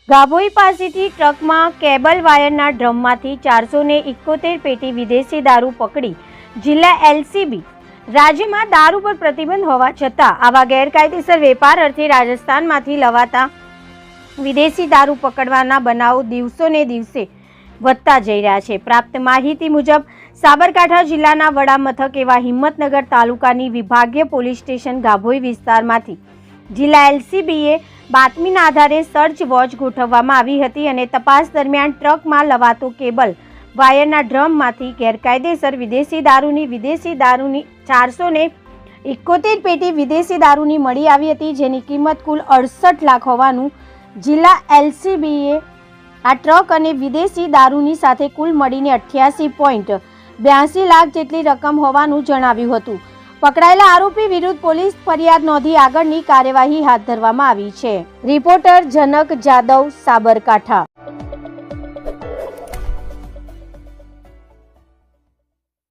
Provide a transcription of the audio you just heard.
ગાભોઈ પાસેથી ટ્રકમાં કેબલ વાયરના ડ્રમમાંથી 471 પેટી વિદેશી દારૂ પકડી જિલ્લા એલસીબી। રાજ્યમાં દારૂ પર પ્રતિબંધ હોવા છતાં આવા ગેરકાયદેસર વેપાર અર્થે રાજસ્થાનમાંથી લવાતા વિદેશી દારૂ પકડવાના બનાવો દિવસોને દિવસે વધતા જઈ રહ્યા છે। પ્રાપ્ત માહિતી મુજબ સાબરકાંઠા જિલ્લાના વડા મથક એવા હિંમતનગર તાલુકાની વિભાગીય પોલીસ સ્ટેશન ગાભોઈ વિસ્તારમાંથી જિલ્લા એલસીબીએ બાતમીના આધારે સર્ચ વોચ ગોઠવવામાં આવી હતી અને તપાસ દરમિયાન ટ્રકમાં લવાતો કેબલ વાયરના ડ્રમમાંથી ગેરકાયદેસર વિદેશી દારૂની 471 પેટી વિદેશી દારૂની મળી આવી હતી, જેની કિંમત કુલ 68 લાખ હોવાનું જિલ્લા એલસીબીએ આ ટ્રક અને વિદેશી દારૂની સાથે કુલ મળીને 88.82 લાખ જેટલી રકમ હોવાનું જણાવ્યું હતું। પકડાયેલા આરોપી વિરુદ્ધ પોલીસ ફરિયાદ નોંધી આગળની કાર્યવાહી હાથ ધરવામાં આવી છે। રિપોર્ટર જનક જાદવ, સાબરકાંઠા।